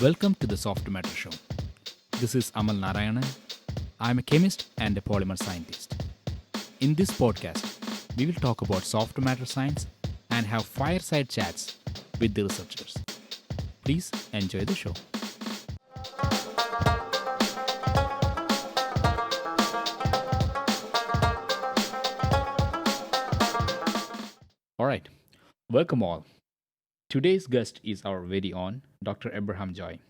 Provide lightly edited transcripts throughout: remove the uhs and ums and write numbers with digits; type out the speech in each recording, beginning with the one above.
Welcome to the Soft Matter Show. This is Amal Narayanan. I'm a chemist and a polymer scientist. In this podcast, we will talk about soft matter science and have fireside chats with the researchers. Please enjoy the show. All right, welcome all. Today's guest is our very own Dr. Abraham Joy.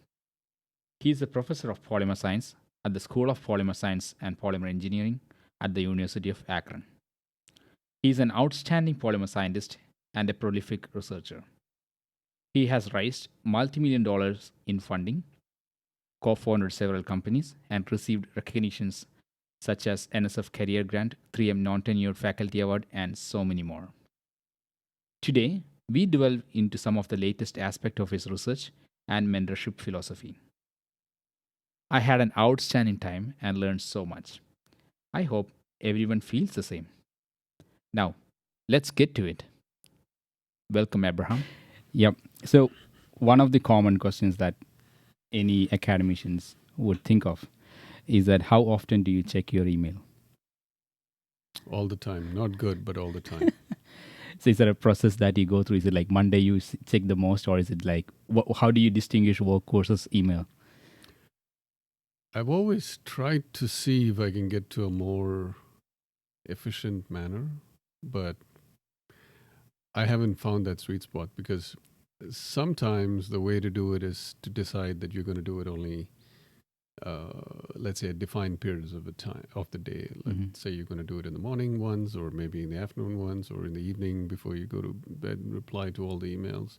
He is a professor of polymer science at the School of Polymer Science and Polymer Engineering at the University of Akron. He is an outstanding polymer scientist and a prolific researcher. He has raised multi-million dollars in funding, co-founded several companies, and received recognitions such as NSF Career Grant, 3M Non-Tenured Faculty Award, and so many more. Today, we delve into some of the latest aspects of his research and mentorship philosophy. I had an outstanding time and learned so much. I hope everyone feels the same. Now, let's get to it. Welcome, Abraham. Yep. So, one of the common questions that any academicians would think of is that how often do you check your email? All the time. Not good, but all the time. So, is there a process that you go through? Is it like Monday you check the most, or is it like how do you distinguish work versus email? I've always tried to see if I can get to a more efficient manner, but I haven't found that sweet spot because sometimes the way to do it is to decide that you're going to do it only, let's say, at defined periods of the time of the day. Let's say you're going to do it in the morning once, or maybe in the afternoon once, or in the evening before you go to bed and reply to all the emails.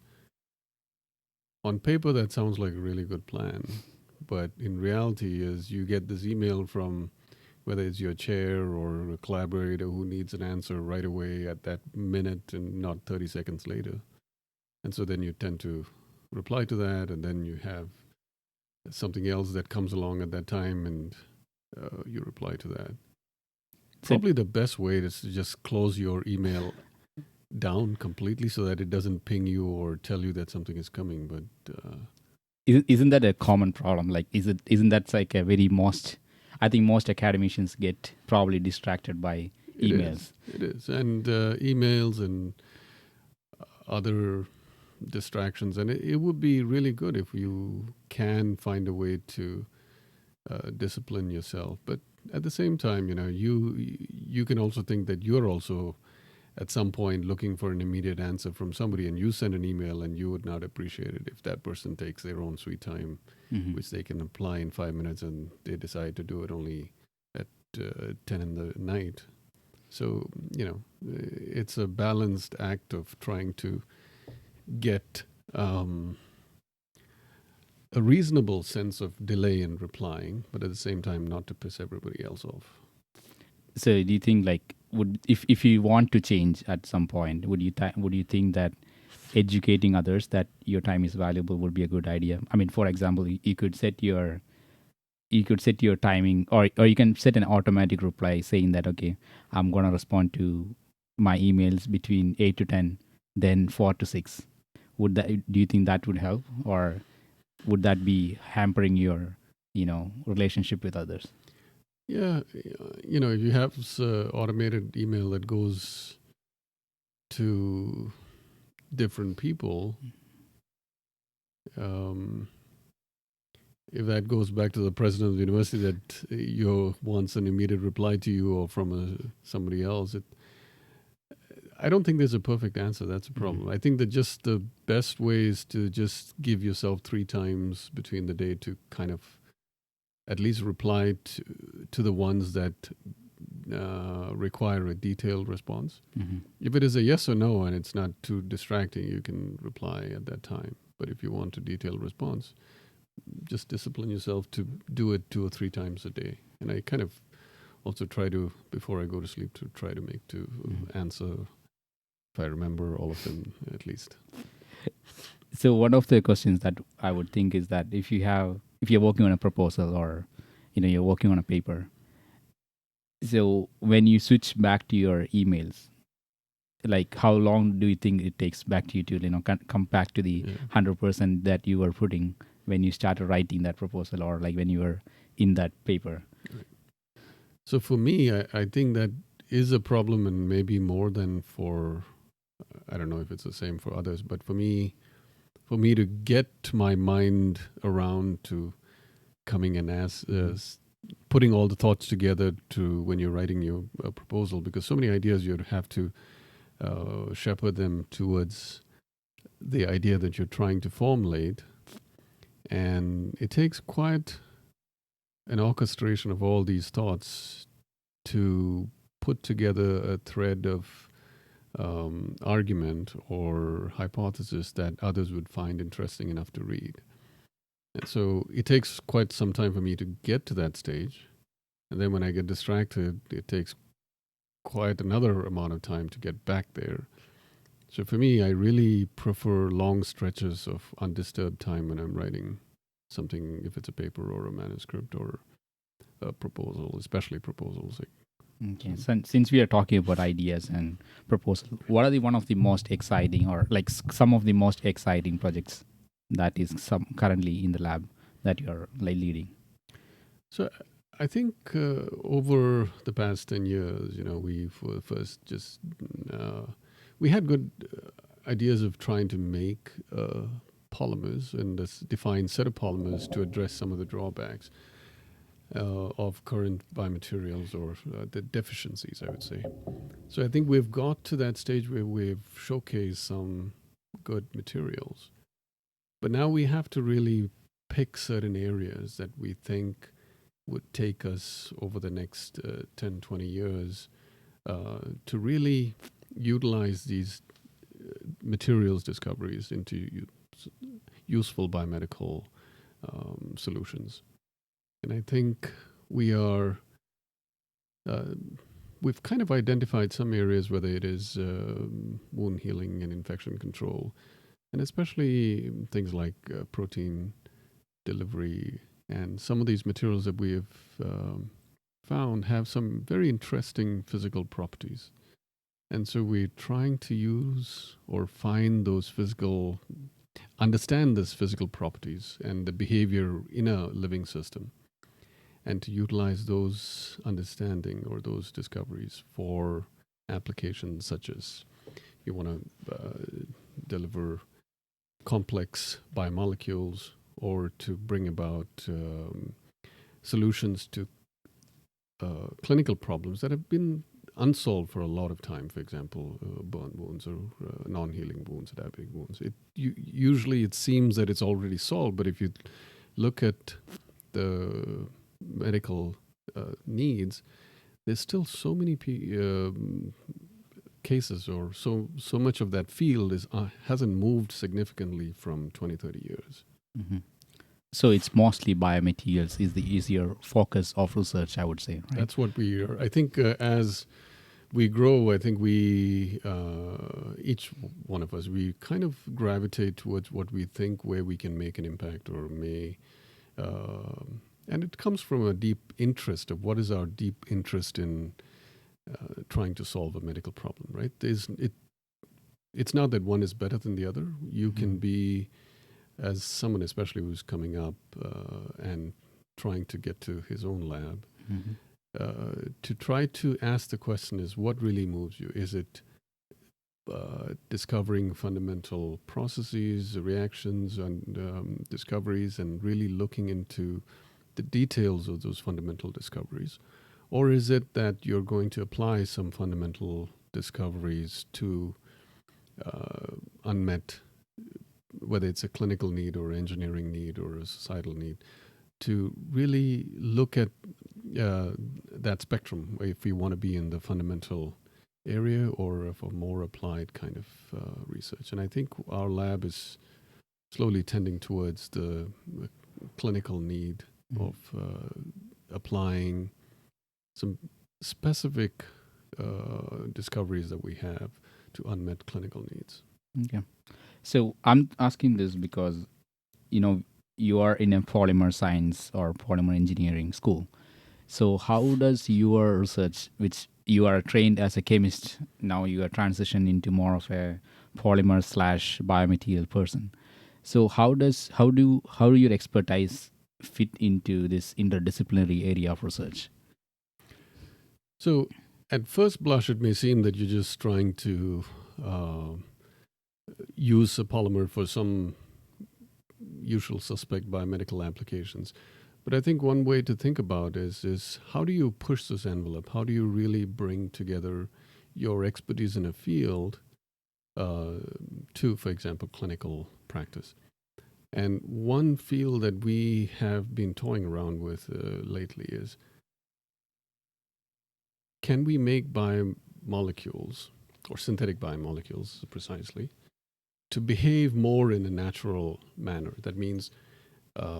On paper, that sounds like a really good plan. But in reality, is you get this email from whether it's your chair or a collaborator who needs an answer right away at that minute and not 30 seconds later. And so then you tend to reply to that, and then you have something else that comes along at that time, and you reply to that. Probably the best way is to just close your email down completely so that it doesn't ping you or tell you that something is coming. But isn't that a common problem? Like, isn't that like a very I think most academicians get probably distracted by emails. It is. And emails and other distractions. And it would be really good if you can find a way to discipline yourself. But at the same time, you can also think that you're also at some point looking for an immediate answer from somebody, and you send an email and you would not appreciate it if that person takes their own sweet time, which they can apply in 5 minutes, and they decide to do it only at 10 in the night. So, it's a balanced act of trying to get a reasonable sense of delay in replying, but at the same time not to piss everybody else off. So do you think if you want to change at some point, would you think that educating others that your time is valuable would be a good idea? I mean, for example, you could set your timing, or you can set an automatic reply saying that, okay, I'm going to respond to my emails between 8 to 10, then 4 to 6. Do you think that would help, or would that be hampering your relationship with others? Yeah, if you have this automated email that goes to different people, if that goes back to the president of the university that wants an immediate reply to you or from somebody else, I don't think there's a perfect answer. That's a problem. I think that just the best way is to just give yourself 3 times between the day to kind of at least reply to the ones that require a detailed response. If it is a yes or no and it's not too distracting, you can reply at that time. But if you want a detailed response, just discipline yourself to do it 2 or 3 times a day. And I kind of also try to, before I go to sleep, to try to answer, if I remember all of them at least. So one of the questions that I would think is that if you're working on a proposal, or you're working on a paper, so when you switch back to your emails, like how long do you think it takes back to you to come back to the 100% that you were putting when you started writing that proposal, or like when you were in that paper? So for me, I think that is a problem, and maybe more than for, I don't know if it's the same for others, but for me to get my mind around to coming and putting all the thoughts together to when you're writing your proposal, because so many ideas, you'd have to shepherd them towards the idea that you're trying to formulate. And it takes quite an orchestration of all these thoughts to put together a thread of argument or hypothesis that others would find interesting enough to read. And so it takes quite some time for me to get to that stage. And then when I get distracted, it takes quite another amount of time to get back there. So for me, I really prefer long stretches of undisturbed time when I'm writing something, if it's a paper or a manuscript or a proposal, especially proposals. Okay, so since we are talking about ideas and proposal, what are one of the most exciting, or like some of the most exciting projects that is currently in the lab that you're like leading? So I think over the past 10 years, we first just we had good ideas of trying to make polymers and this defined set of polymers to address some of the drawbacks of current biomaterials, or the deficiencies, I would say. So I think we've got to that stage where we've showcased some good materials. But now we have to really pick certain areas that we think would take us over the next 10, 20 years to really utilize these materials discoveries into useful biomedical solutions. And I think we've kind of identified some areas, whether it is wound healing and infection control, and especially things like protein delivery. And some of these materials that we have found have some very interesting physical properties. And so we're trying to use or find those understand these physical properties and the behavior in a living system, and to utilize those understanding or those discoveries for applications such as you want to deliver complex biomolecules, or to bring about solutions to clinical problems that have been unsolved for a lot of time. For example, burn wounds or non-healing wounds, diabetic wounds. Usually it seems that it's already solved, but if you look at the medical needs, there's still so many cases, or so much of that field hasn't moved significantly from 20, 30 years. Mm-hmm. So it's mostly biomaterials is the easier focus of research, I would say. Right? That's what we are. I think as we grow, I think we, each one of us, we kind of gravitate towards what we think where we can make an impact, or and it comes from a deep interest of what is our deep interest in trying to solve a medical problem, right? It's not that one is better than the other. You can be, as someone especially who's coming up and trying to get to his own lab, to try to ask the question is, what really moves you? Is it discovering fundamental processes, reactions, and discoveries, and really looking into the details of those fundamental discoveries? Or is it that you're going to apply some fundamental discoveries to unmet, whether it's a clinical need or engineering need or a societal need, to really look at that spectrum, if we want to be in the fundamental area or for more applied kind of research. And I think our lab is slowly tending towards the clinical need of applying some specific discoveries that we have to unmet clinical needs. Okay. So I'm asking this because, you are in a polymer science or polymer engineering school. So how does your research, which you are trained as a chemist, now you are transitioned into more of a polymer / biomaterial person. So how do your expertise fit into this interdisciplinary area of research? So, at first blush, it may seem that you're just trying to uh, use a polymer for some usual suspect biomedical applications. But I think one way to think about is how do you push this envelope? How do you really bring together your expertise in a field uh, to, for example, clinical practice? And one field that we have been toying around with lately is, can we make biomolecules, or synthetic biomolecules precisely, to behave more in a natural manner? That means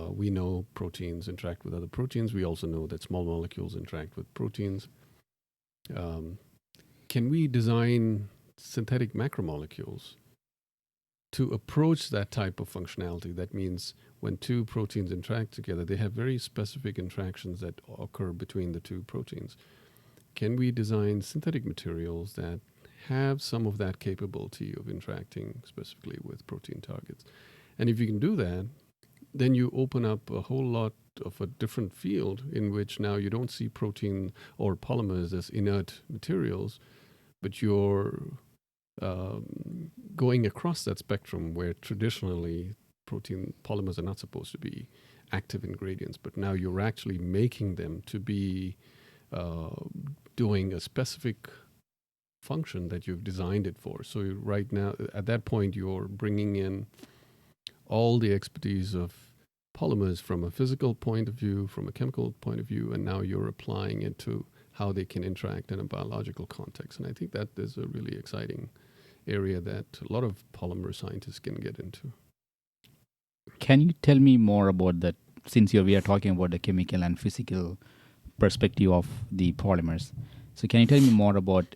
we know proteins interact with other proteins. We also know that small molecules interact with proteins. Um, can we design synthetic macromolecules to approach that type of functionality? That means when two proteins interact together, they have very specific interactions that occur between the two proteins. Can we design synthetic materials that have some of that capability of interacting specifically with protein targets? And if you can do that, then you open up a whole lot of a different field in which now you don't see protein or polymers as inert materials, but you're going across that spectrum where traditionally protein polymers are not supposed to be active ingredients, but now you're actually making them to be uh, doing a specific function that you've designed it for. So right now, at that point, you're bringing in all the expertise of polymers from a physical point of view, from a chemical point of view, and now you're applying it to how they can interact in a biological context. And I think that is a really exciting area that a lot of polymer scientists can get into. Can you tell me more about that? Since we are talking about the chemical and physical perspective of the polymers, so can you tell me more about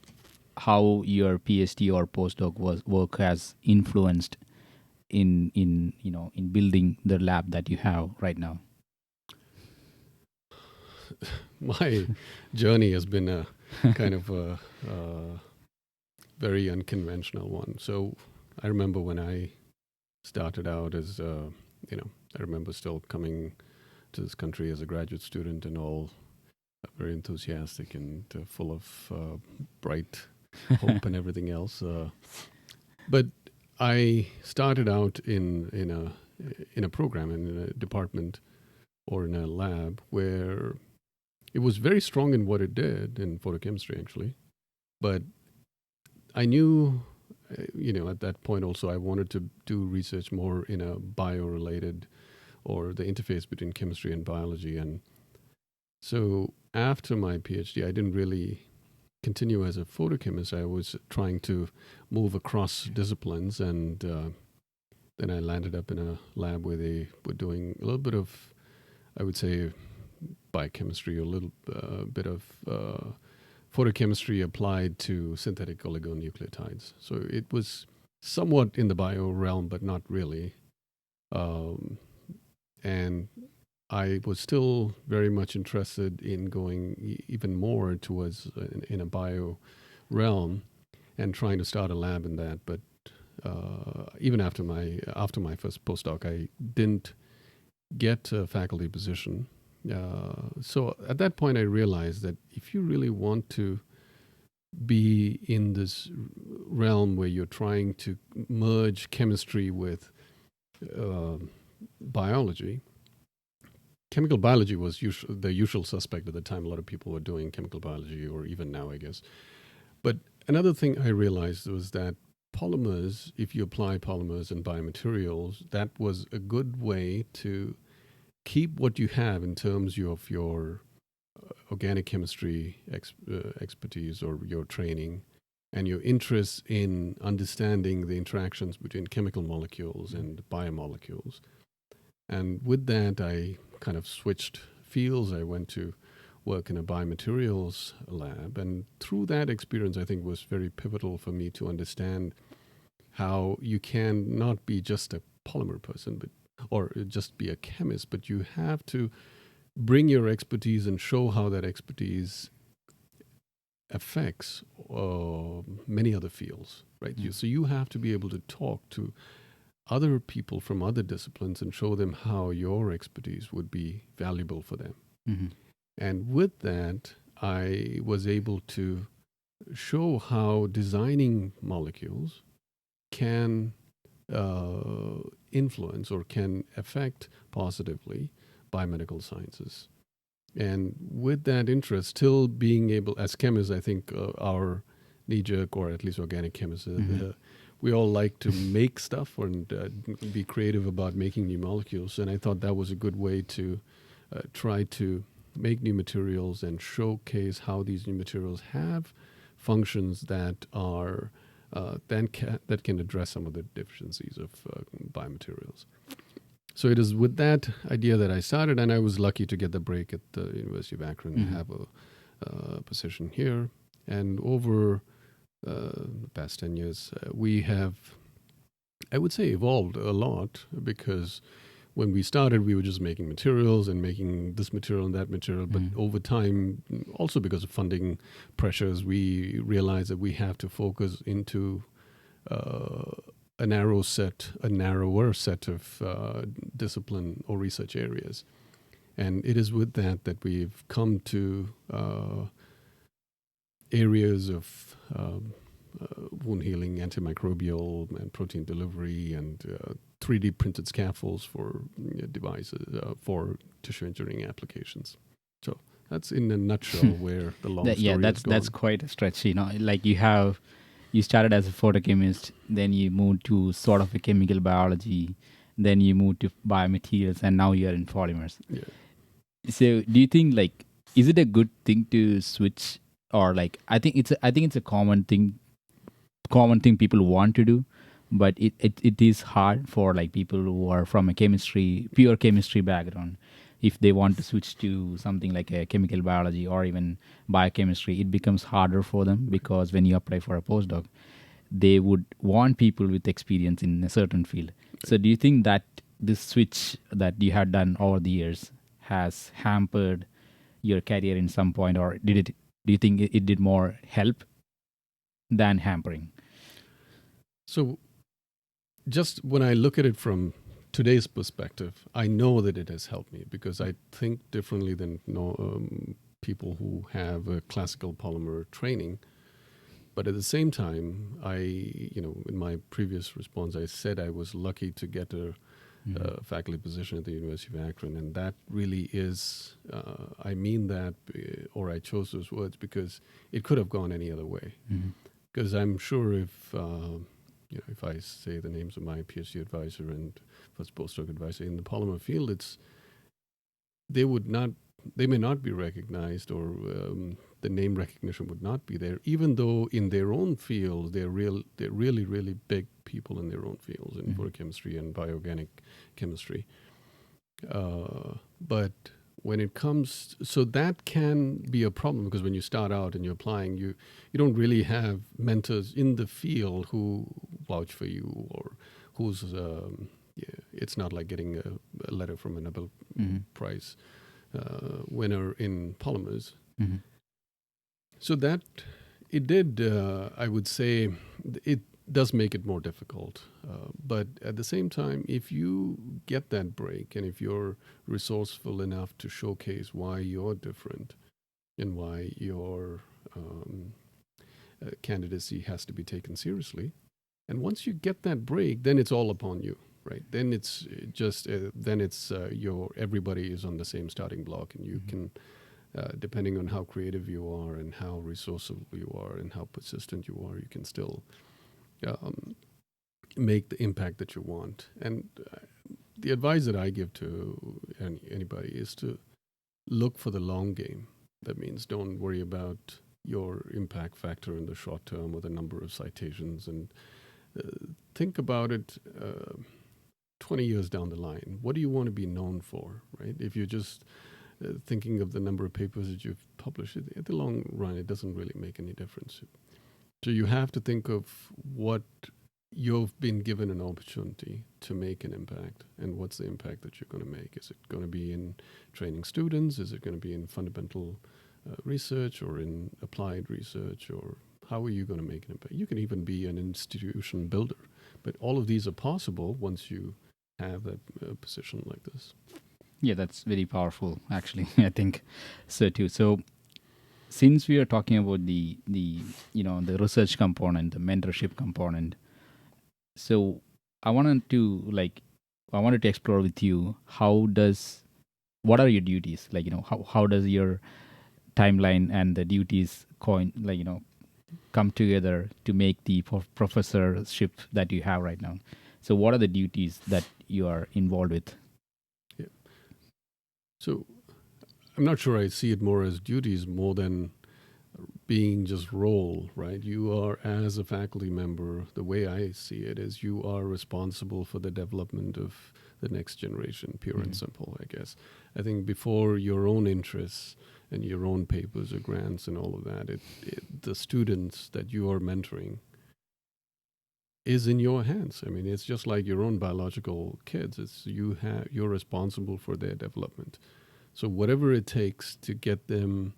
how your PhD or postdoc work has influenced in building the lab that you have right now? My journey has been a kind of a very unconventional one. So I remember when I started out as, I remember still coming to this country as a graduate student and all very enthusiastic and full of bright hope and everything else. But I started out in a program, in a department or in a lab where it was very strong in what it did in photochemistry, actually. But I knew, at that point also, I wanted to do research more in a bio-related or the interface between chemistry and biology. And so after my PhD, I didn't really continue as a photochemist. I was trying to move across disciplines, and then I landed up in a lab where they were doing a little bit of, I would say, biochemistry, a little bit of photochemistry applied to synthetic oligonucleotides. So it was somewhat in the bio realm, but not really. And I was still very much interested in going even more towards in a bio realm and trying to start a lab in that. But even after my first postdoc, I didn't get a faculty position. So at that point, I realized that if you really want to be in this realm where you're trying to merge chemistry with biology, chemical biology was the usual suspect at the time. A lot of people were doing chemical biology, or even now, I guess. But another thing I realized was that polymers, if you apply polymers and biomaterials, that was a good way to keep what you have in terms of your organic chemistry expertise or your training and your interest in understanding the interactions between chemical molecules and biomolecules. And with that, I kind of switched fields. I went to work in a biomaterials lab. And through that experience, I think was very pivotal for me to understand how you can not be just a polymer person, or just be a chemist, but you have to bring your expertise and show how that expertise affects many other fields, right? So you have to be able to talk to other people from other disciplines and show them how your expertise would be valuable for them. Mm-hmm. And with that, I was able to show how designing molecules can influence or can affect positively biomedical sciences. And with that interest, still being able, as chemists, I think our knee-jerk, or at least organic chemists, we all like to make stuff and be creative about making new molecules. And I thought that was a good way to try to make new materials and showcase how these new materials have functions that are that can address some of the deficiencies of biomaterials. So it is with that idea that I started, and I was lucky to get the break at the University of Akron and have a position here. And over the past 10 years, we have, I would say, evolved a lot, because when we started, we were just making materials and making this material and that material. But over time, also because of funding pressures, we realized that we have to focus into a narrower set of discipline or research areas. And it is with that we've come to areas of wound healing, antimicrobial, and protein delivery, and 3D printed scaffolds for devices for tissue engineering applications. So that's in a nutshell where the long story has gone. That's quite a stretch. Like you started as a photochemist, then you moved to sort of a chemical biology, then you moved to biomaterials, and now you're in polymers. Yeah. So do you think, like, is it a good thing to switch, or like I think it's a common thing people want to do, but it is hard for like people who are from a pure chemistry background. If they want to switch to something like a chemical biology or even biochemistry, it becomes harder for them, because when you apply for a postdoc, they would want people with experience in a certain field. So do you think that this switch that you had done over the years has hampered your career in some point, or do you think it did more help than hampering? So just when I look at it from today's perspective, I know that it has helped me, because I think differently than people who have a classical polymer training. But at the same time, in my previous response, I said I was lucky to get a faculty position at the University of Akron. And that really is, I mean that, or I chose those words because it could have gone any other way. Because I'm sure if I say the names of my PhD advisor and first postdoc advisor in the polymer field, they may not be recognized, or the name recognition would not be there, even though in their own field they're really, really big people in their own fields, in photochemistry and bioorganic chemistry. But when it comes, so that can be a problem, because when you start out and you're applying, you don't really have mentors in the field who vouch for you, or who's it's not like getting a letter from a Nobel Prize winner in polymers. So that it did, I would say, it does make it more difficult. But at the same time, if you get that break, and if you're resourceful enough to showcase why you're different and why your candidacy has to be taken seriously, and once you get that break, then it's all upon you, right? Then it's just everybody is on the same starting block, and you can, depending on how creative you are and how resourceful you are and how persistent you are, you can still make the impact that you want. And the advice that I give to anybody is to look for the long game. That means don't worry about your impact factor in the short term or the number of citations, and think about it 20 years down the line. What do you want to be known for, right? If you're just thinking of the number of papers that you've published, at the long run, it doesn't really make any difference. So you have to think of what you've been given an opportunity to make an impact, and what's the impact that you're going to make. Is it going to be in training students? Is it going to be in fundamental research, or in applied research, or how are you going to make an impact? You can even be an institution builder, But all of these are possible once you have that position like this. Yeah, that's very powerful. Actually, I think so too. So since we are talking about the research component, the mentorship component, so I wanted to explore with you what are your duties, how does your timeline and the duties come together to make the professorship that you have right now. So what are the duties that you are involved with? Yeah. So I'm not sure I see it more as duties more than being just role, right? You are, as a faculty member, the way I see it is you are responsible for the development of the next generation, pure and simple, I guess. I think before your own interests and your own papers or grants and all of that, the students that you are mentoring is in your hands. I mean, it's just like your own biological kids. You're responsible for their development. So whatever it takes to get them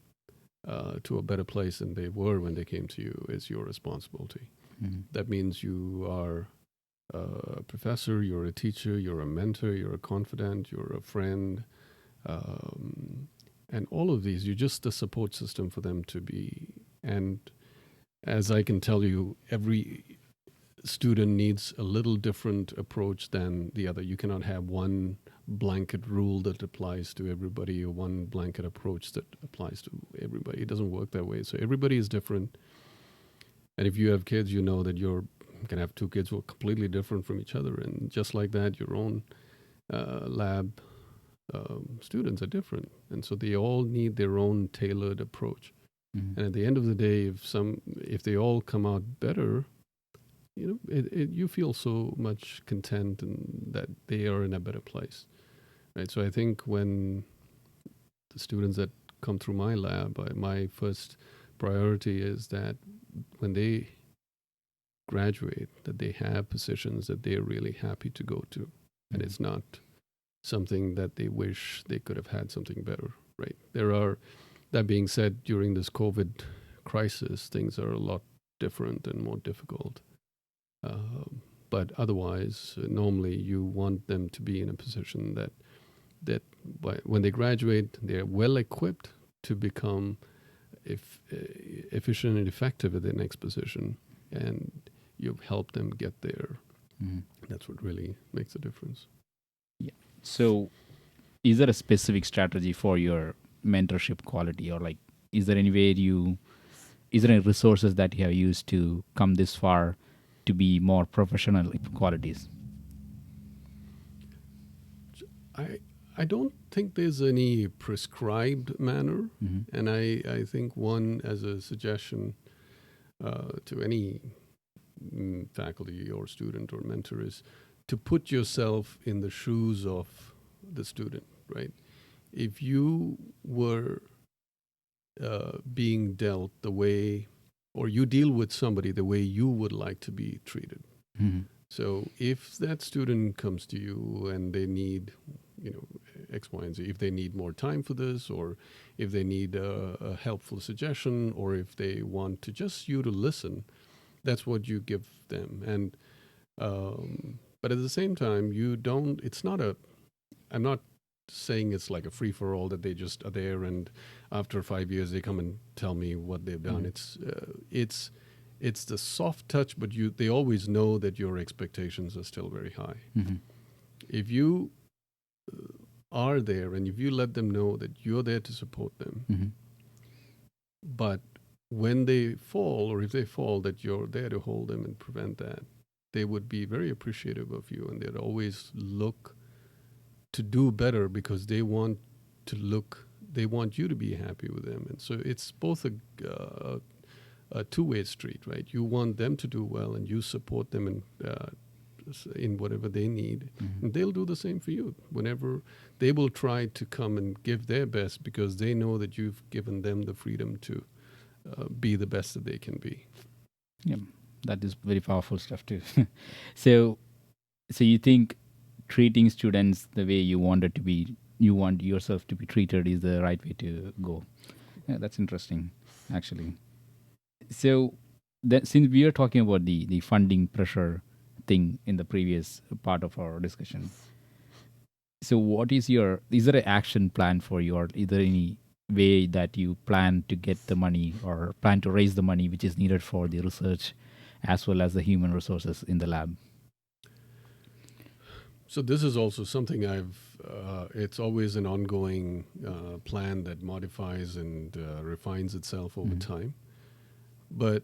to a better place than they were when they came to you is your responsibility. That means you are a professor, you're a teacher, you're a mentor, you're a confidant, you're a friend, and all of these, you're just the support system for them to be. And as I can tell you, every student needs a little different approach than the other. You cannot have one blanket rule that applies to everybody or one blanket approach that applies to everybody. It doesn't work that way. So everybody is different. And if you have kids, you know that you're going to have two kids who are completely different from each other. And just like that, your own lab students are different. And so they all need their own tailored approach. And at the end of the day, if they all come out better, you feel so much content and that they are in a better place, right? So I think when the students that come through my lab, my first priority is that when they graduate, that they have positions that they're really happy to go to, and it's not something that they wish they could have had something better, right? That being said, during this COVID crisis, things are a lot different and more difficult. But otherwise, normally you want them to be in a position that when they graduate, they're well equipped to become efficient and effective at their next position, and you've helped them get there. That's what really makes a difference. Yeah. So, is there a specific strategy for your mentorship quality, or is there any resources that you have used to come this far to be more professional qualities? I don't think there's any prescribed manner, and I think one as a suggestion to any faculty or student or mentor is to put yourself in the shoes of the student, right? If you were being dealt the way, or you deal with somebody the way you would like to be treated. So if that student comes to you and they need, X, Y, and Z, if they need more time for this, or if they need a helpful suggestion, or if they want to just you to listen, that's what you give them. And but at the same time, I'm not saying it's like a free for all that they just are there and after 5 years they come and tell me what they've done. It's the soft touch, but they always know that your expectations are still very high. If you are there and if you let them know that you're there to support them, but when they fall, or if they fall, that you're there to hold them and prevent that, they would be very appreciative of you, and they'd always look to do better because they want you to be happy with them. And so it's both a two-way street, right? You want them to do well, and you support them in whatever they need, and they'll do the same for you. Whenever they will try to come and give their best because they know that you've given them the freedom to be the best that they can be. Yeah, that is very powerful stuff too. So you think treating students the way you want yourself to be treated is the right way to go? Yeah, that's interesting, actually. So since we are talking about the funding pressure thing in the previous part of our discussion. So, what is is there an action plan for you, or is there any way that you plan to get the money or plan to raise the money which is needed for the research as well as the human resources in the lab? So this is also something it's always an ongoing plan that modifies and refines itself over time.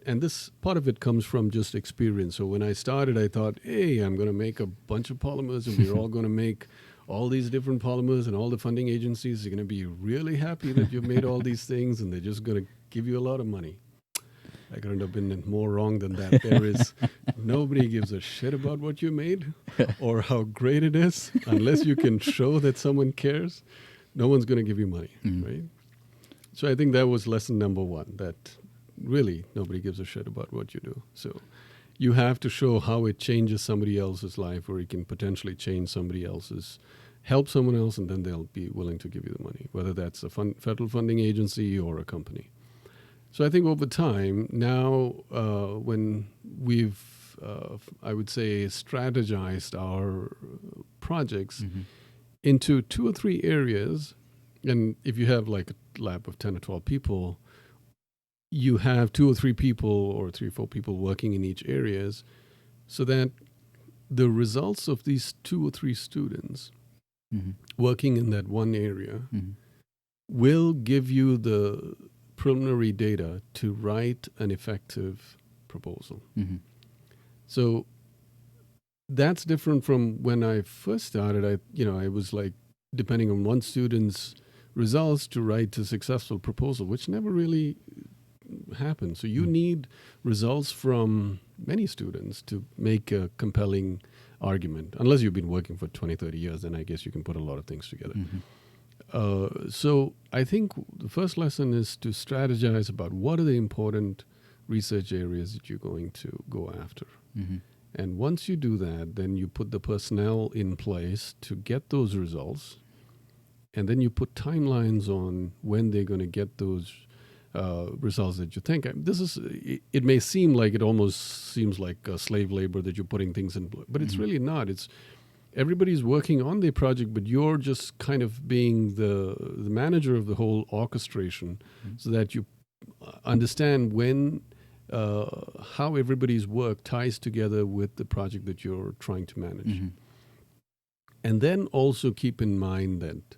And this part of it comes from just experience. So when I started, I thought, hey, I'm going to make a bunch of polymers and we're all going to make all these different polymers, and all the funding agencies are going to be really happy that you've made all these things, and they're just going to give you a lot of money. I couldn't have been more wrong than that. There is nobody gives a shit about what you made or how great it is unless you can show that someone cares. No one's going to give you money, right? So I think that was lesson number one, that really nobody gives a shit about what you do. So you have to show how it changes somebody else's life, or it can potentially change somebody else's, help someone else, and then they'll be willing to give you the money, whether that's a federal funding agency or a company. So I think over time, now when we've, I would say, strategized our projects into 2 or 3 areas, and if you have like a lab of 10 or 12 people, you have 2 or 3 people or 3 or 4 people working in each areas, so that the results of these 2 or 3 students working in that one area will give you the preliminary data to write an effective proposal. So that's different from when I first started. I was like depending on one student's results to write a successful proposal, which never really happened. So you need results from many students to make a compelling argument. Unless you've been working for 20, 30 years, then I guess you can put a lot of things together. So I think the first lesson is to strategize about what are the important research areas that you're going to go after. And once you do that, then you put the personnel in place to get those results. And then you put timelines on when they're going to get those results that you think. It may seem like, it almost seems like slave labor that you're putting things in, but it's really not. It's everybody's working on their project, but you're just kind of being the manager of the whole orchestration, so that you understand when how everybody's work ties together with the project that you're trying to manage. And then also keep in mind that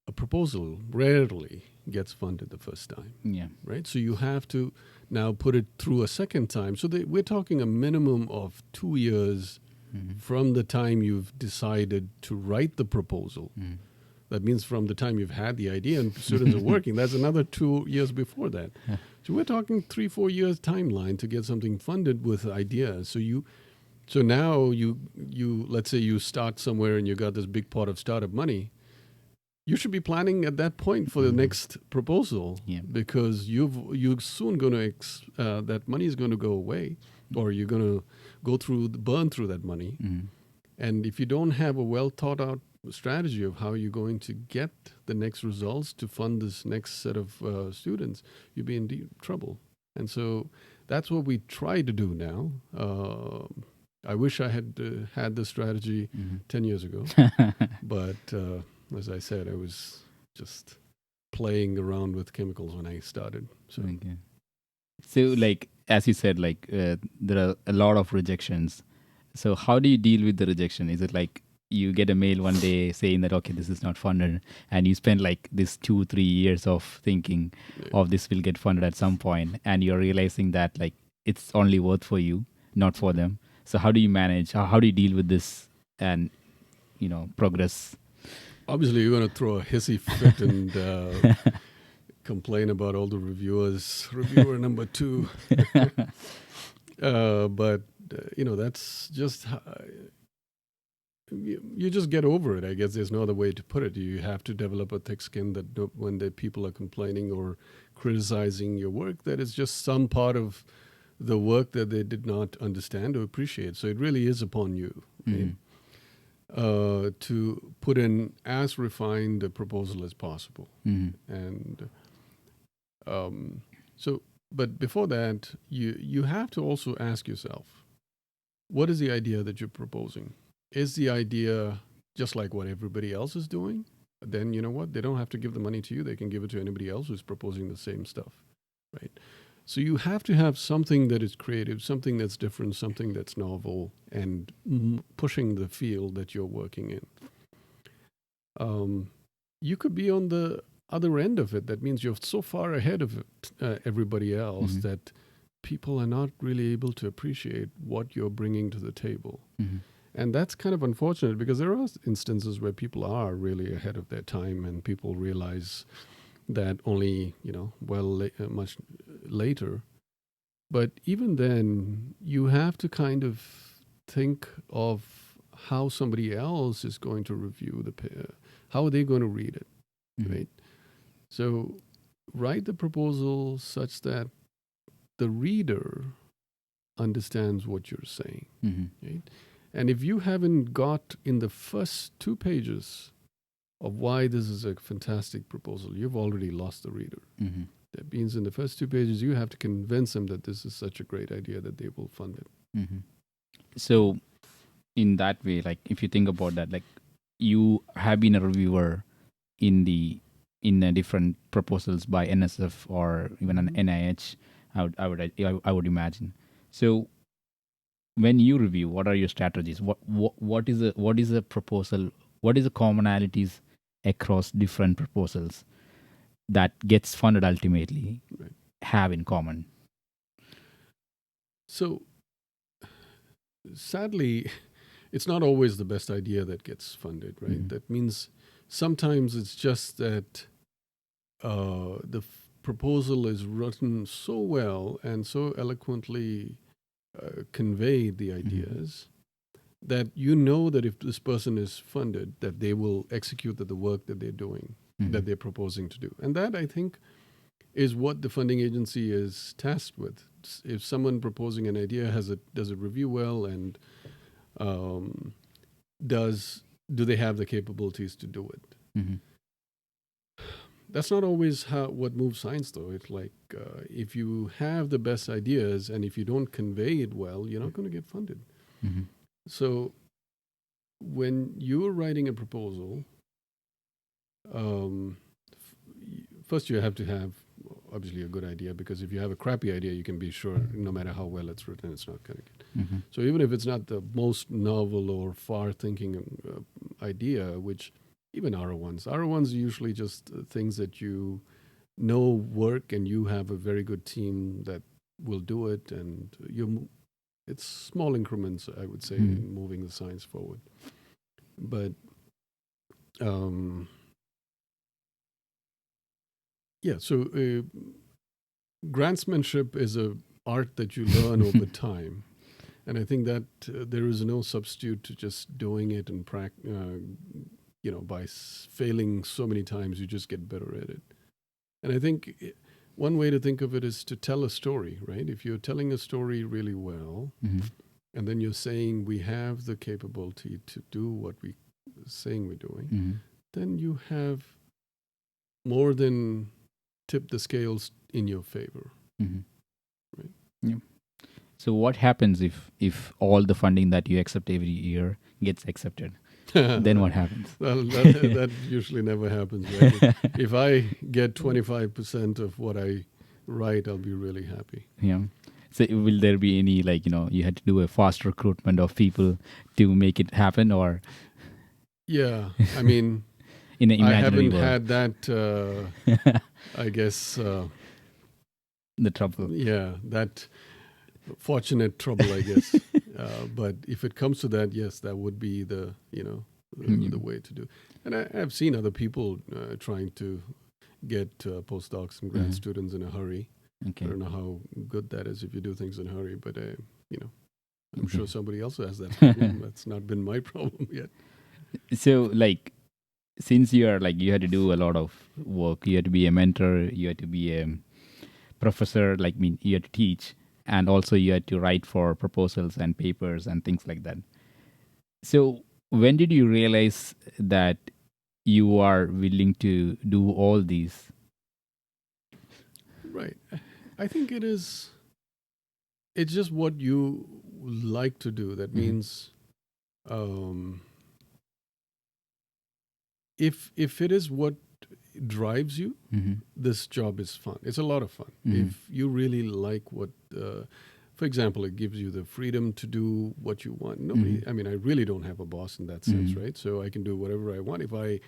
a proposal rarely gets funded the first time. Right? So you have to now put it through a second time. So we're talking a minimum of 2 years from the time you've decided to write the proposal. That means from the time you've had the idea and students are working, that's another 2 years before that. So we're talking 3-4 years timeline to get something funded with ideas. So now you let's say you start somewhere and you got this big pot of startup money. You should be planning at that point for the next proposal, because you're soon going to that money is going to go away, or you're going to burn through that money. And if you don't have a well thought out strategy of how you're going to get the next results to fund this next set of students, you'll be in deep trouble. And so that's what we try to do now. I wish I had had this strategy 10 years ago, but as I said, I was just playing around with chemicals when I started. So like, as you said, like there are a lot of rejections. So how do you deal with the rejection? Is it like you get a mail one day saying that, okay, this is not funded, and you spend like this 2-3 years of thinking of this will get funded at some point, and you're realizing that like it's only worth for you, not for them. So how do you manage? How do you deal with this and progress? Obviously, you're going to throw a hissy fit and complain about all the reviewers. Reviewer number 2. But that's just you just get over it. I guess there's no other way to put it. You have to develop a thick skin that when the people are complaining or criticizing your work, that is just some part of the work that they did not understand or appreciate. So it really is upon you. Right? To put in as refined a proposal as possible. And but before that, you have to also ask yourself, what is the idea that you're proposing? Is the idea just like what everybody else is doing? Then you know what? They don't have to give the money to you. They can give it to anybody else who's proposing the same stuff, right? So you have to have something that is creative, something that's different, something that's novel, and pushing the field that you're working in. You could be on the other end of it. That means you're so far ahead of everybody else Mm-hmm. that people are not really able to appreciate what you're bringing to the table. Mm-hmm. And that's kind of unfortunate because there are instances where people are really ahead of their time and people realize that only, much later. But even then, you have to kind of think of how somebody else is going to review how are they going to read it, Mm-hmm. right? So write the proposal such that the reader understands what you're saying, Mm-hmm. right? And if you haven't got in the first 2 pages of why this is a fantastic proposal, you've already lost the reader. Mm-hmm. That means in the first 2 pages, you have to convince them that this is such a great idea that they will fund it. Mm-hmm. So, in that way, like if you think about that, like you have been a reviewer in different proposals by NSF or even an NIH, I would imagine. So, when you review, what are your strategies? What is a proposal? What is the commonalities across different proposals that gets funded ultimately Right. have in common? So sadly, it's not always the best idea that gets funded, right? Mhm. That means sometimes it's just that the proposal is written so well and so eloquently conveyed the ideas that you know that if this person is funded, that they will execute the work that they're doing, that they're proposing to do. And that, I think, is what the funding agency is tasked with. If someone proposing an idea does it review well, and do they have the capabilities to do it? Mhm. That's not always what moves science, though. It's like if you have the best ideas and if you don't convey it well, you're not going to get funded. Mhm. So when you're writing a proposal, first you have to have obviously a good idea, because if you have a crappy idea, you can be sure no matter how well it's written, it's not going to get. Mhm. So even if it's not the most novel or far-thinking idea, which even our ones are usually just things that you know work, and you have a very good team that will do it, and it's small increments, I would say, in moving the science forward. But yeah, so grantsmanship is a art that you learn over time. And I think that there is no substitute to just doing it and by failing so many times, you just get better at it. And I think one way to think of it is to tell a story, right? If you're telling a story really well, and then you're saying we have the capability to do what we're saying we're doing, then you have more than tipped the scales in your favor. Right? Yeah. So what happens if all the funding that you accept every year gets accepted? Then what happens? Well, that usually never happens, right? If I get 25% of what I write, I'll be really happy. Yeah. So will there be any, you had to do a fast recruitment of people to make it happen, or Yeah, I mean, in an I imaginary haven't world? had that, I guess, The trouble. yeah, that fortunate trouble, I guess. But if it comes to that, yes, that would be the way to do. And I've seen other people trying to get postdocs and grad students in a hurry. Okay. I don't know how good that is if you do things in a hurry, but I'm sure somebody else has that problem. That's not been my problem yet. So, since you had to do a lot of work, you had to be a mentor, you had to be a professor, you had to teach, and also you had to write for proposals and papers and things like that. So, when did you realize that you are willing to do all these? Right. I think it's just what you like to do, that means um, if it is what drives you, this job is fun. It's a lot of fun. If you really like what, for example, it gives you the freedom to do what you want. Nobody, I mean, I really don't have a boss in that sense, right? So I can do whatever I want. If I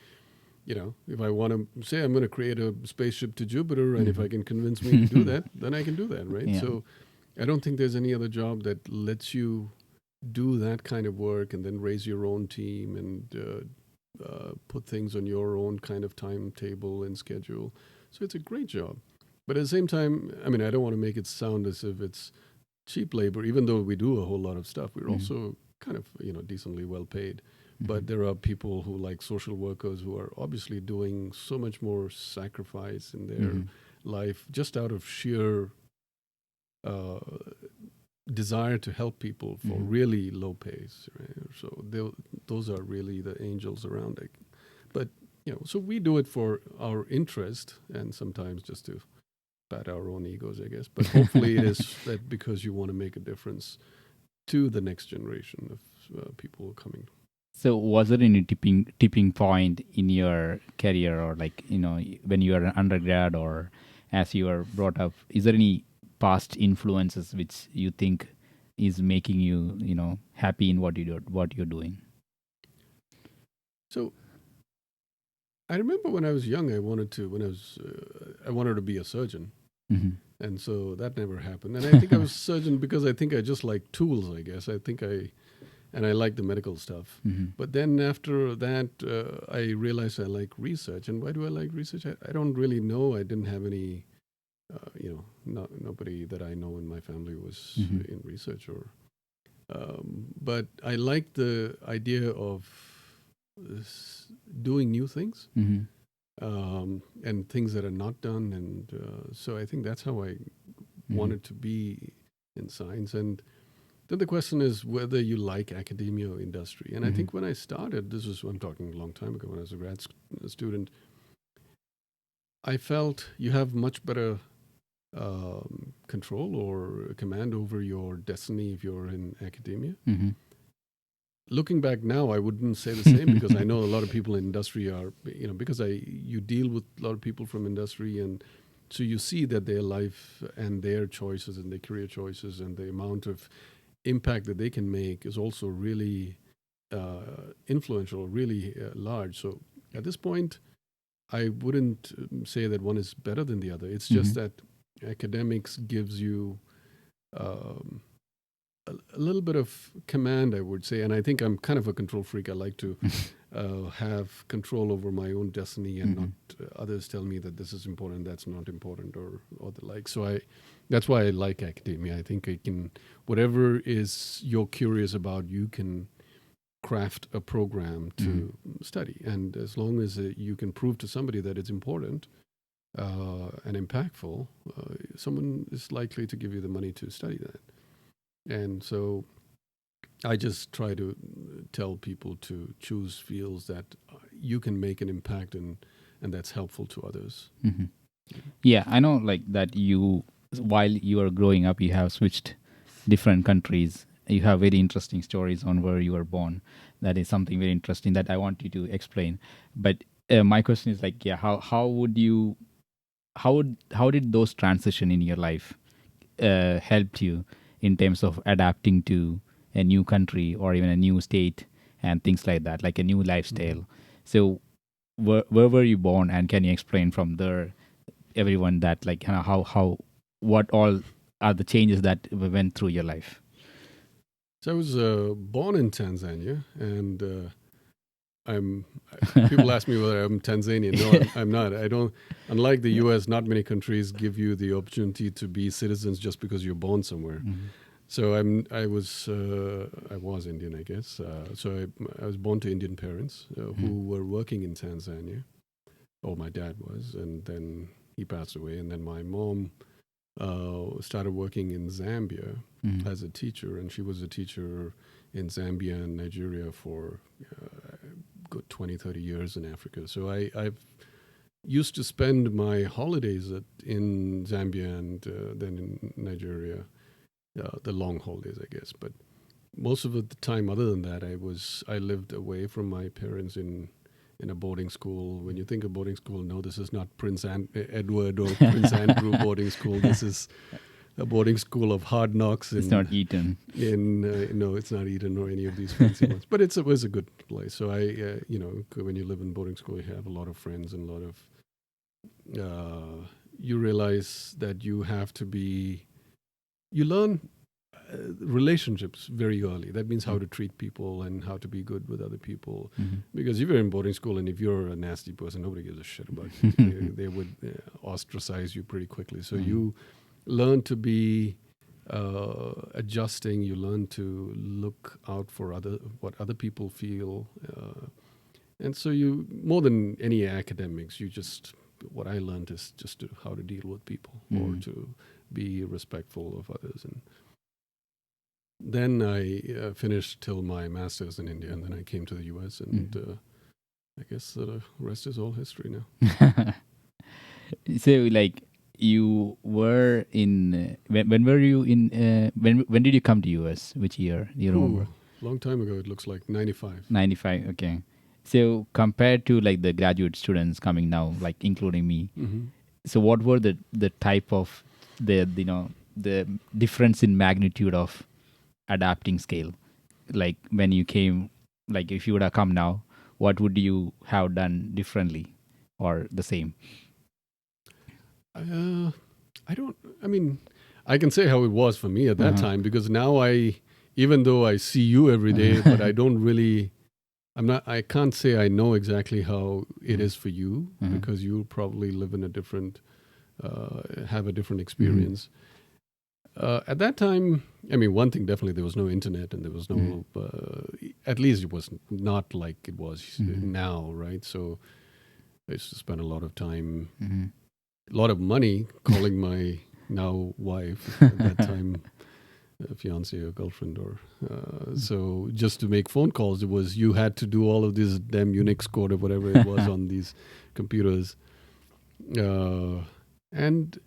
want to say I'm going to create a spaceship to Jupiter, and if I can convince me to do that, then I can do that, right? Yeah. So I don't think there's any other job that lets you do that kind of work and then raise your own team and put things on your own kind of timetable and schedule. So it's a great job. But at the same time, I mean, I don't want to make it sound as if it's cheap labor, even though we do a whole lot of stuff. We're also kind of, decently well paid. But there are people who, like social workers, who are obviously doing so much more sacrifice in their life just out of sheer desire to help people for really low pays, right? So those are really the angels around it. But so we do it for our interest and sometimes just to pat our own egos, I guess. But hopefully it is that because you want to make a difference to the next generation of people coming. So was there any tipping point in your career, or like when you were an undergrad or as you were brought up? Is there any past influences which you think is making you happy in what you're doing? So I remember when I was young, I wanted to be a surgeon, and so that never happened. And I think I was a surgeon because I think I just like tools. I guess I like the medical stuff. But then after that, I realized I like research. And why do I like research? I don't really know. I didn't have any, nobody that I know in my family was in research but I like the idea of doing new things and things that are not done. And so I think that's how I wanted to be in science. And then the question is whether you like academia or industry. And I think when I started, I'm talking a long time ago, when I was a grad student, I felt you have much better control or command over your destiny if you're in academia. Looking back now, I wouldn't say the same because I know a lot of people in industry are, because you deal with a lot of people from industry, and so you see that their life and their choices and their career choices and the amount of impact that they can make is also really influential, really large. So at this point, I wouldn't say that one is better than the other. It's just that academics gives you a little bit of command, I would say. And I think I'm kind of a control freak. I like to have control over my own destiny and not others tell me that this is important, that's not important, or the like. So that's why I like academia. I think whatever is you're curious about, you can craft a program to study. And as long as you can prove to somebody that it's important and impactful, someone is likely to give you the money to study that. And so I just try to tell people to choose fields that you can make an impact and that's helpful to others. Yeah, I know like that while you are growing up, you have switched different countries. You have very interesting stories on where you were born. That is something very interesting that I want you to explain. But my question is like, how did those transition in your life helped you in terms of adapting to a new country or even a new state and things like that, like a new lifestyle? So where were you born, and can you explain from there everyone that like how what all are the changes that went through your life? So I was born in Tanzania, and people ask me whether I'm Tanzanian. No, I'm not. I don't. Unlike the U.S., not many countries give you the opportunity to be citizens just because you're born somewhere. So I was Indian, I guess. So I was born to Indian parents who were working in Tanzania. Oh, my dad was, and then he passed away. And then my mom started working in Zambia as a teacher, and she was a teacher in Zambia and Nigeria for good 20, 30 years in Africa. So I've used to spend my holidays in Zambia and then in Nigeria. the long holidays, I guess. But most of the time, other than that, I lived away from my parents in a boarding school. When you think of boarding school, no, this is not Prince Edward or Prince Andrew boarding school. This is a boarding school of hard knocks. It's not Eton. No, it's not Eton or any of these fancy ones. But it was a good place. So when you live in boarding school, you have a lot of friends and a lot of. You realize that you have to be. You learn relationships very early. That means how to treat people and how to be good with other people. Because if you're in boarding school and if you're a nasty person, nobody gives a shit about you. They would ostracize you pretty quickly. So you learn to be adjusting. You learn to look out for what other people feel. And so you, more than any academics, what I learned is just how to deal with people or to be respectful of others. And then I finished till my master's in India, and then I came to the US, and I guess the rest is all history now. So, like, you were in when were you in when did you come to US? Which year? Do you remember? Long time ago. It looks like 95. 95. Okay. So compared to like the graduate students coming now, like including me, so what were the type of the difference in magnitude of adapting scale? Like when you came, like if you would have come now, what would you have done differently or the same? I can say how it was for me at that time, because now even though I see you every day, but I don't really, I can't say I know exactly how it is for you, because you probably live in have a different experience. At that time, one thing definitely, there was no internet and there was no, at least it was not like it was now, right? So I used to spend a lot of time, a lot of money calling my now wife, at that time, fiance or girlfriend, or so just to make phone calls, you had to do all of this damn Unix code or whatever it was on these computers. And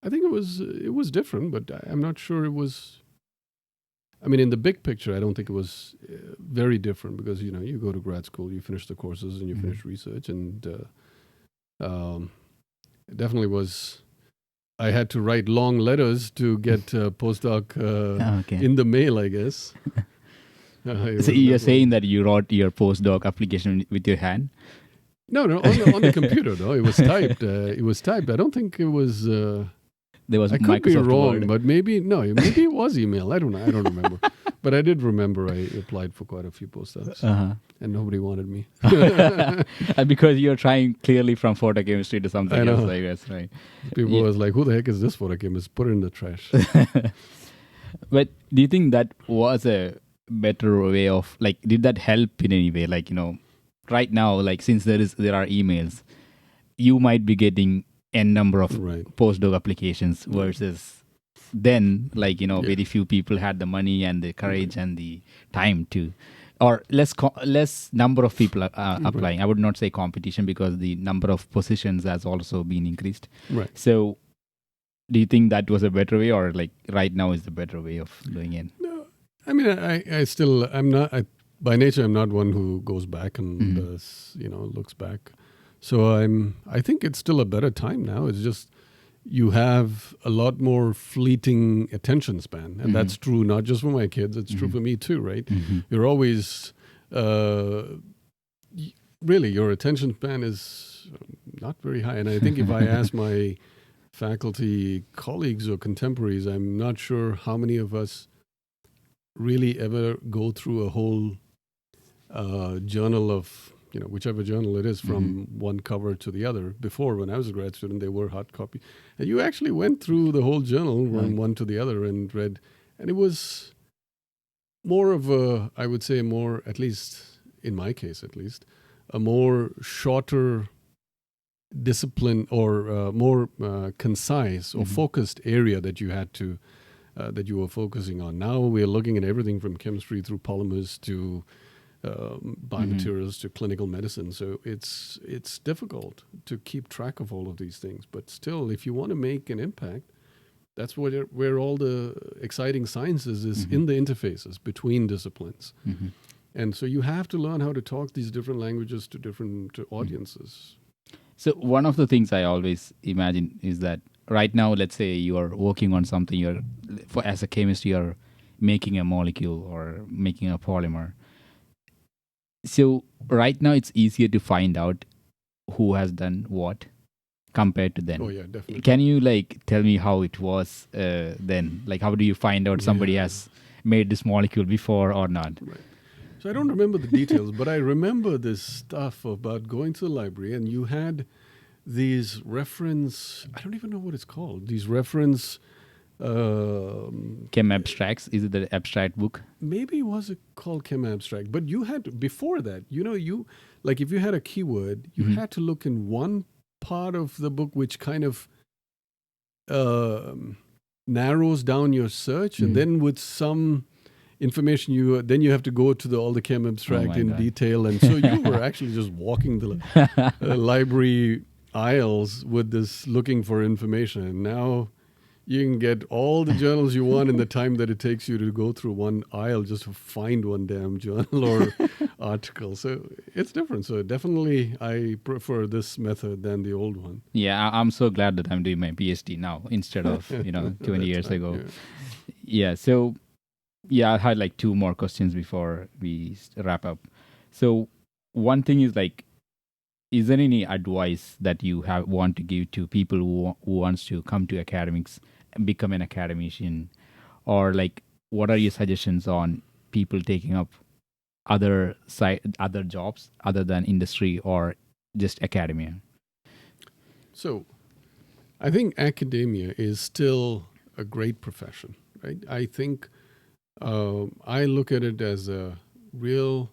I think it was different, but I'm not sure it was. In the big picture, I don't think it was very different, because you go to grad school, you finish the courses, and you finish research, and it definitely was. I had to write long letters to get postdoc in the mail, I guess. So you're saying that you wrote your postdoc application with your hand? No, on the computer though. It was typed. I don't think it was. There was. I could be wrong, but maybe it was email. I don't know. I don't remember. But I did remember I applied for quite a few postdocs, and nobody wanted me. Because you're trying clearly from photochemistry to something else, I guess, right? People was like, "Who the heck is this photochemist? Put it in the trash." But do you think that was a better way of, like, did that help in any way? Like, right now, like, since there are emails, you might be getting number of postdoc applications versus then, like, very few people had the money and the courage and the time to, or less number of people applying. I would not say competition, because the number of positions has also been increased. Right. So do you think that was a better way, or like right now is the better way of doing it? No, I'm not, by nature, I'm not one who goes back and looks back. So I think it's still a better time now. It's just you have a lot more fleeting attention span, and that's true not just for my kids. It's true for me too, right? You're always really, your attention span is not very high. And I think if I ask my faculty colleagues or contemporaries, I'm not sure how many of us really ever go through a whole journal of, whichever journal it is, from one cover to the other. Before, when I was a grad student, they were hard copy. And you actually went through the whole journal from one to the other and read. And it was more of a, I would say more, at least in my case at least, a more shorter discipline, or more concise or focused area that you had to, that you were focusing on. Now we're looking at everything from chemistry through polymers to biomaterials to clinical medicine. So it's difficult to keep track of all of these things. But still, if you want to make an impact, That's where all the exciting sciences is Mm-hmm. in the interfaces between disciplines. Mm-hmm. And so you have to learn how to talk these different languages to different audiences. So one of the things I always imagine is that right now, let's say you are working on something. As a chemist, you're making a molecule or making a polymer. So right now, it's easier to find out who has done what compared to then. Oh yeah, definitely. Can you like tell me how it was then? Like, how do you find out somebody Yeah. has made this molecule before or not? Right. So I don't remember the details, but I remember this stuff about going to the library and you had these reference, I don't even know what it's called, these reference, Chem abstracts. Is it the abstract book? maybe was it called Chem Abstract, but you had, before that, you, like if you had a keyword, you had to look in one part of the book which kind of narrows down your search, and then with some information then you have to go to all the Chem Abstract in detail, and so you were actually just walking the library aisles with this looking for information, and now you can get all the journals you want in the time that it takes you to go through one aisle just to find one damn journal or article. So it's different. So definitely I prefer this method than the old one. Yeah, I'm so glad that I'm doing my PhD now instead of 20 years ago. Yeah. So yeah, I had like two more questions before we wrap up. So one thing is like, is there any advice that you want to give to people who wants to come to academics and become an academician, or like what are your suggestions on people taking up other jobs other than industry or just academia? So I think academia is still a great profession, right? I think I look at it as a real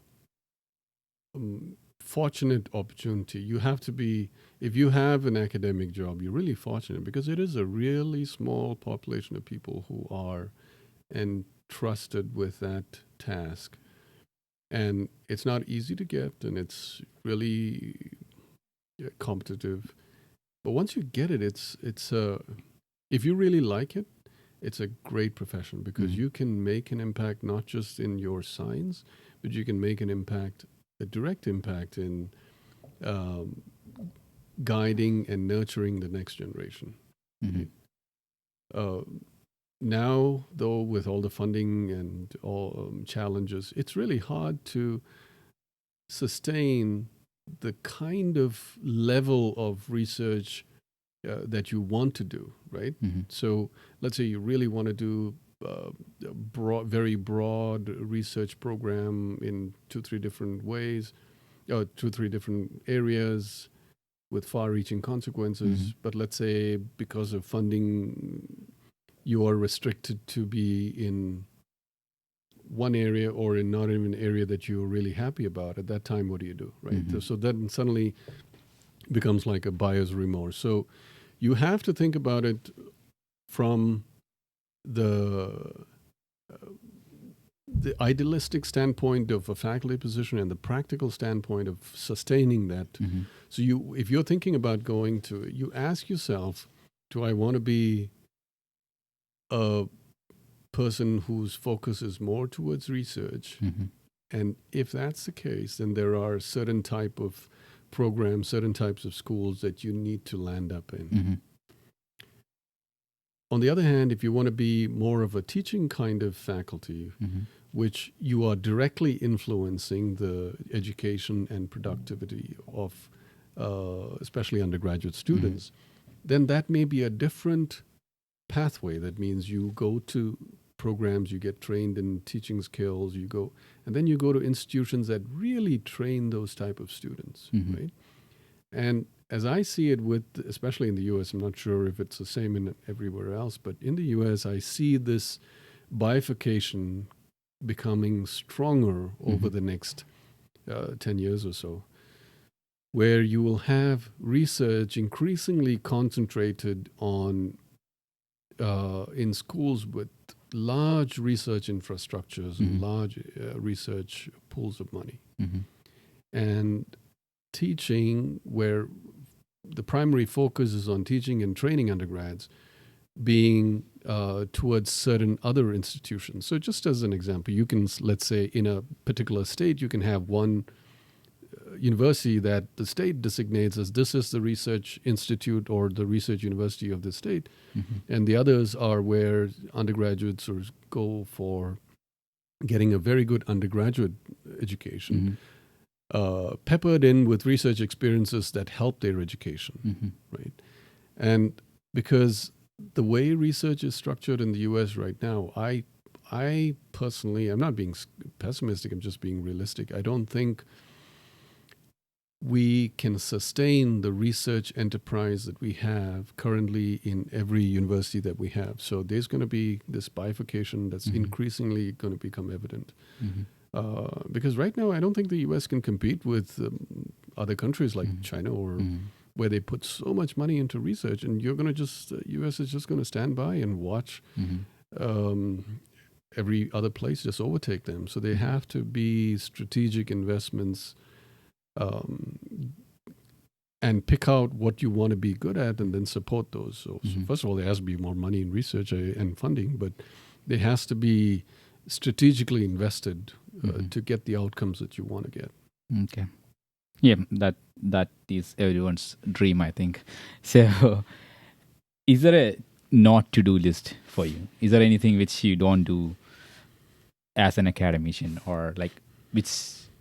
fortunate opportunity. You have to be, if you have an academic job, you're really fortunate because it is a really small population of people who are entrusted with that task. And it's not easy to get, and it's really competitive. But once you get it, it's if you really like it, it's a great profession because you can make an impact not just in your science, but you can make an impact, a direct impact in guiding and nurturing the next generation. Now, though, with all the funding and all challenges, it's really hard to sustain the kind of level of research that you want to do, right? So let's say you really want to do a very broad research program in 2-3 different ways, 2-3 different areas with far-reaching consequences. But let's say because of funding, you are restricted to be in one area or in not even an area that you're really happy about. At that time, what do you do, right? So then suddenly becomes like a buyer's remorse. So you have to think about it from the idealistic standpoint of a faculty position and the practical standpoint of sustaining that. So if you're thinking about going to, you ask yourself, do I want to be a person whose focus is more towards research? And if that's the case, then there are certain type of programs, certain types of schools that you need to land up in. On the other hand, if you want to be more of a teaching kind of faculty, which you are directly influencing the education and productivity of especially undergraduate students, then that may be a different pathway. That means you go to programs, you get trained in teaching skills, and then you go to institutions that really train those type of students, right? And as I see it especially in the US, I'm not sure if it's the same in everywhere else, but in the US, I see this bifurcation becoming stronger over the next 10 years or so, where you will have research increasingly concentrated on in schools with large research infrastructures and large research pools of money. And teaching, where the primary focus is on teaching and training undergrads, being towards certain other institutions. So just as an example, you can, let's say, in a particular state, you can have one university that the state designates as this is the research institute or the research university of the state, and the others are where undergraduates go for getting a very good undergraduate education, peppered in with research experiences that help their education, right? And because the way research is structured in the U.S. right now, I personally, I'm not being pessimistic, I'm just being realistic. I don't think we can sustain the research enterprise that we have currently in every university that we have. So there's going to be this bifurcation that's increasingly going to become evident. Because right now, I don't think the U.S. can compete with other countries like China or where they put so much money into research, and you're going to just, U.S. is just going to stand by and watch every other place just overtake them. So they have to be strategic investments and pick out what you want to be good at and then support those. So first of all, there has to be more money in research and funding, but there has to be strategically invested to get the outcomes that you want to get. Okay. Yeah, that is everyone's dream, I think. So is there a not to do list for you? Is there anything which you don't do as an academician, or like which,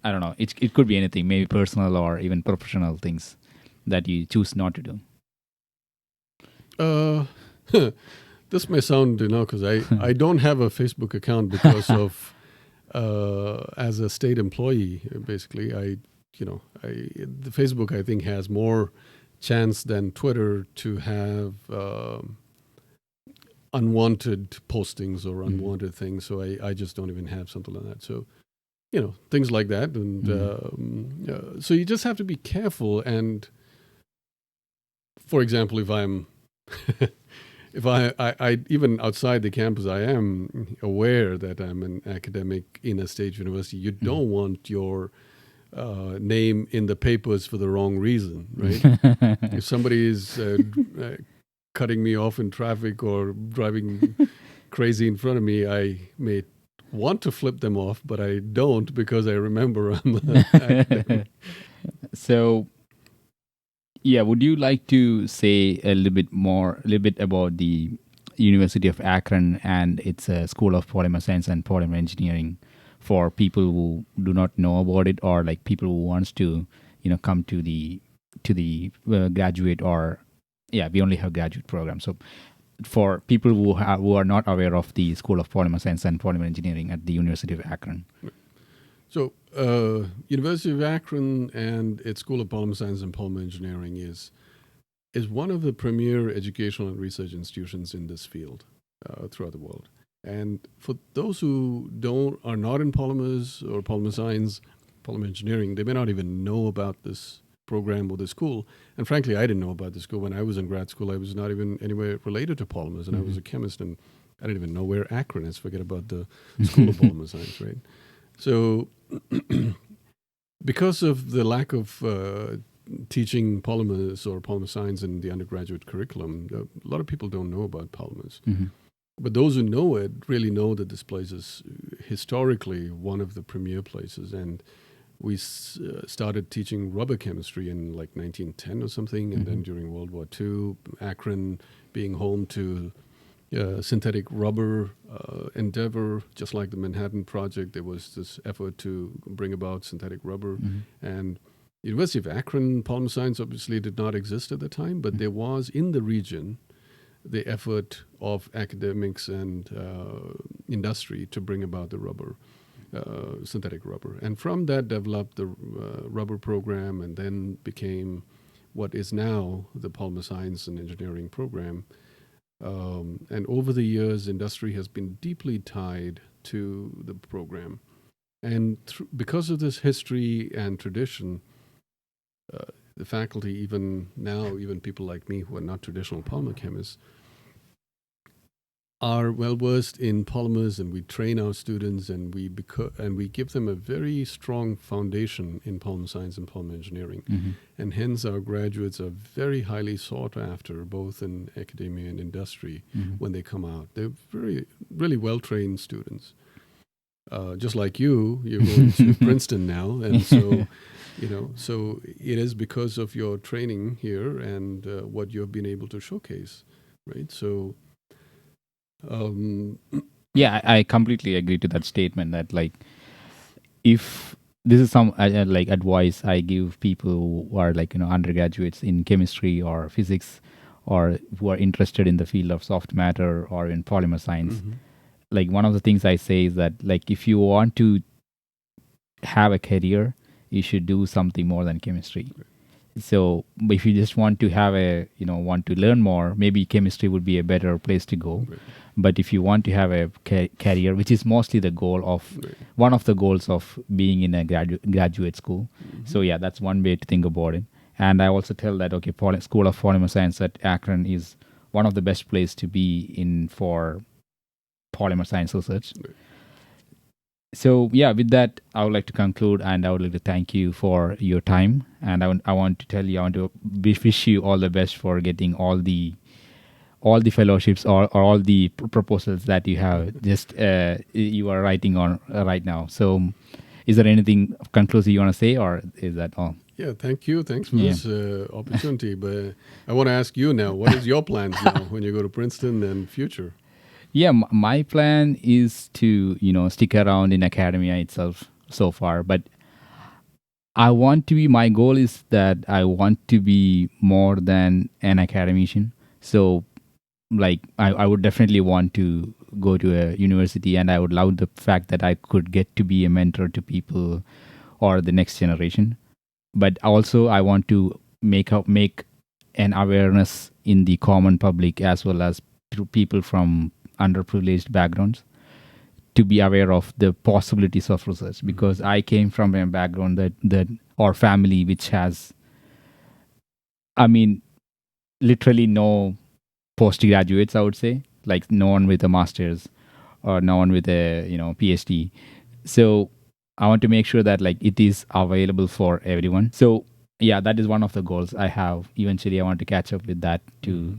I don't know, it could be anything, maybe personal or even professional things that you choose not to do? This may sound, because I don't have a Facebook account because of, as a state employee, basically, the Facebook, I think, has more chance than Twitter to have unwanted postings or unwanted things. So I just don't even have something like that. So, things like that. And so you just have to be careful. And for example, if I'm, if I even outside the campus, I am aware that I'm an academic in a state university. You don't want your name in the papers for the wrong reason, right? If somebody is cutting me off in traffic or driving crazy in front of me, I may want to flip them off, but I don't because I remember I'm an academic. So, yeah, would you like to say a little bit about the University of Akron and its School of Polymer Science and Polymer Engineering for people who do not know about it, or like people who wants to, come to the graduate, or we only have graduate programs. So for people who are not aware of the School of Polymer Science and Polymer Engineering at the University of Akron. So, University of Akron and its School of Polymer Science and Polymer Engineering is one of the premier educational and research institutions in this field throughout the world. And for those who are not in polymers or polymer science, polymer engineering, they may not even know about this program or the school. And frankly, I didn't know about the school. When I was in grad school, I was not even anywhere related to polymers, and I was a chemist, and I didn't even know where Akron is. Forget about the School of Polymer Science, right? So because of the lack of teaching polymers or polymer science in the undergraduate curriculum, a lot of people don't know about polymers. But those who know it really know that this place is historically one of the premier places. And we started teaching rubber chemistry in like 1910 or something. And then during World War II, Akron being home to synthetic rubber endeavor, just like the Manhattan Project, there was this effort to bring about synthetic rubber. And University of Akron, polymer science obviously did not exist at the time, but there was in the region the effort of academics and industry to bring about the rubber, synthetic rubber. And from that developed the rubber program, and then became what is now the Polymer Science and Engineering program. And over the years, industry has been deeply tied to the program. And because of this history and tradition, the faculty, even now, even people like me who are not traditional polymer chemists, are well versed in polymers, and we train our students, and we give them a very strong foundation in polymer science and polymer engineering, and hence our graduates are very highly sought after, both in academia and industry when they come out. They're really well trained students. Just like you're going to Princeton now, and so so it is because of your training here and what you've been able to showcase, right? So. Yeah, I completely agree to that statement. That like, if this is some like advice I give people who are like undergraduates in chemistry or physics, or who are interested in the field of soft matter or in polymer science. Like, one of the things I say is that, like, if you want to have a career, you should do something more than chemistry. So if you just want to have want to learn more, maybe chemistry would be a better place to go. But if you want to have a career, which is mostly the goal of one of the goals of being in a graduate school. So yeah, that's one way to think about it. And I also tell that, okay, School of Polymer Science at Akron is one of the best place to be in for polymer science research. So yeah, with that, I would like to conclude, and I would like to thank you for your time. And I want to tell you, I want to wish you all the best for getting all the fellowships or all the proposals that you have you are writing on right now. So, is there anything conclusive you want to say, or is that all? Yeah, thank you. Thanks for this opportunity. But I want to ask you now, what is your plans now when you go to Princeton and future? Yeah, my plan is to, stick around in academia itself so far. But my goal is that I want to be more than an academician. So, like, I would definitely want to go to a university, and I would love the fact that I could get to be a mentor to people or the next generation. But also, I want to make an awareness in the common public, as well as to people from underprivileged backgrounds, to be aware of the possibilities of research, because I came from a background that or family which has, literally no postgraduates, I would say, like no one with a master's or no one with a PhD. So I want to make sure that, like, it is available for everyone. So yeah, that is one of the goals I have. Eventually I want to catch up with that to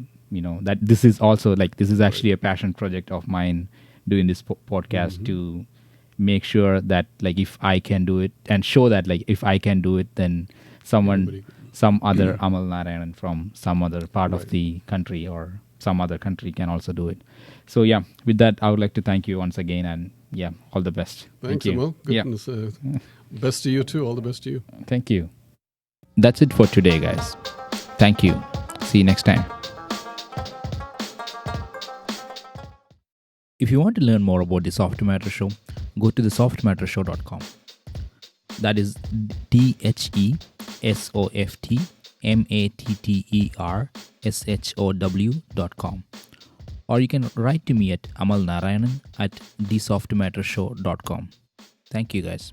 that this is also, like, this is actually a passion project of mine, doing this podcast, to make sure that, like, if I can do it, and show that, like, if I can do it, then some other Amal Narayanan from some other part of the country or some other country can also do it. So yeah, with that, I would like to thank you once again, and yeah, all the best. Thanks, Amal. Goodness. Best to you too. All the best to you. Thank you. That's it for today, guys. Thank you. See you next time. If you want to learn more about the Soft Matter Show, go to thesoftmattershow.com. That is thesoftmattershow.com. Or you can write to me at Amal Narayanan at thesoftmattershow.com. Thank you, guys.